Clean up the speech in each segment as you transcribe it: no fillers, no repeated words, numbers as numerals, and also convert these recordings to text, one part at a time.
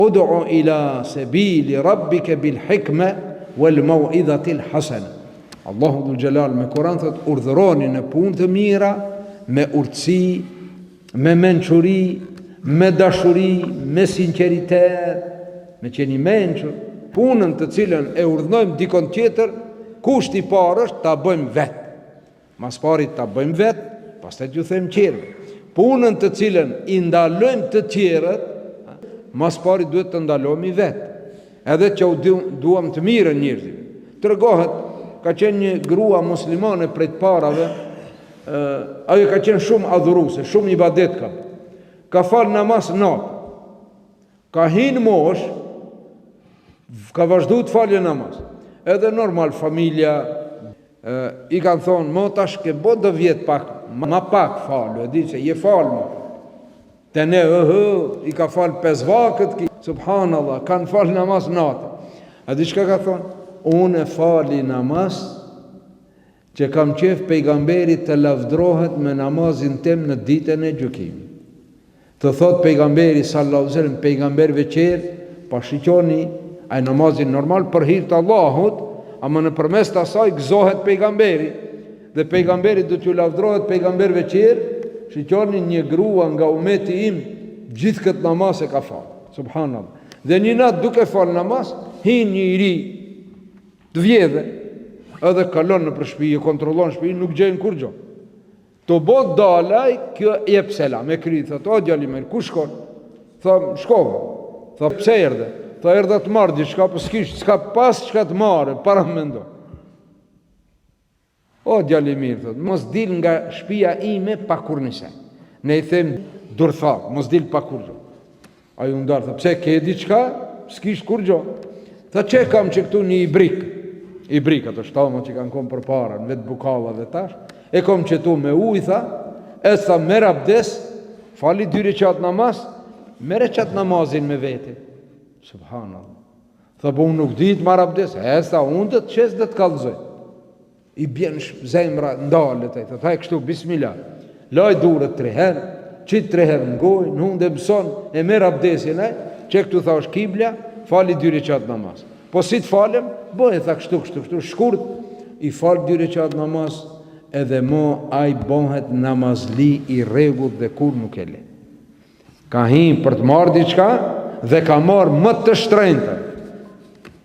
Ud'u ila sabili rabbika bil hikme wal mau'izati al hasana. Allahu dhul Jalal me Kur'an thot urdhëroni në punë të mira, me urtësi, me mençuri, me dashuri, me sinqeritet, me qenë i mençur. Punën të cilën e urdhënojmë dikon tjetër, kushti i parë është ta bëjmë vetë. Mas pari ta bëjmë vetë, pastaj t'ju them tjerëve. Punën të cilën i ndalojmë të tjerët, mas pari duhet të ndalohemi vetë. Edhe që u duam të mirën njerëzit. Tregohet, ka qenë një grua muslimane prej të parave, ajo ka qenë shumë adhuruese, shumë ibadet ka falë namaz natë, ka hinë mosh, ka vazhdu të falje namaz. Edhe normal familja i kanë thonë, mo tash ke bo dë vjetë pak, ma pak falu, e di që je falë ma. Të ne, i ka falë 5 vakët, subhanallah, kanë falë namaz natë. A di shka ka thonë? Unë e fali namaz që kam qef pejgamberi të lavdrohet me namazin tem në ditën e gjykimit. Të thot pejgamberi sallallahu alaihi wasallam, pejgamberve qerë, pa shiqoni ai namazin normal për hir të Allahut, ama në përmes të asaj gëzohet pejgamberi, dhe pejgamberi do t'ju lavdrohet pejgamberve qerë, shiqoni një grua nga umeti im, gjithë këtë namaz e ka falë, subhanallah. Dhe një natë duke falë namaz, hin një i ri, të vjedhe, edhe kalon në për shtëpi, e kontrollon shtëpi, nuk gjenë kur gjo. Të bot dalaj, kjo jep selam, e kri, thët, o djali merë, ku shkon? Thëm, shkova. Thëm, pse erdhe? Thëm, erdhe të marrë diçka, për s'ka pas çka të marrë, para më mendo. O djali mirë, thët, mos dil nga shtëpia ime pa kur nisaj. Ne i them, durthak, mos dil pa kur gjo. A ju ndarë, thë, pse ke diçka? S'kish kur gjo. Thë, që kam që këtu një i brik, ato shtama që kanë kom për para, në vetë bukalla dhe tash, e kom qëtu me uj, tha, e tha, merë abdes, fali 2 rekat namaz, mere qatë namazin me vete. Subhanallah. Tha, po unë nuk ditë marë abdes, e tha, unë dhe të qesë dhe të kalëzoj. I bjen zemra, ndalët, e tha, e kështu, bismillah, laj durët 3 herë, qitë 3 herë në gojë, në unë dhe mëson, e merë abdesin, që këtu tha është kibla, fali 2 rekat namaz. Po si të falem, bëhe, tha kështu, shkurt, i falë 2 rekat namaz, edhe mo aj bëhet namazli i rregullt dhe kur nuk e le. Ka hinë për të marrë diçka, dhe ka marrë më të shtrenjtë.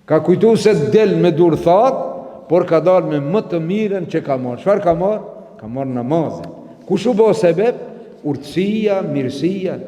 Ka kujtu se del me durthat, por ka dalë me më të mirën që ka marrë. Çfarë ka marrë? Ka marrë namazin. Kush u bë sebeb? Urtësia, mirësia.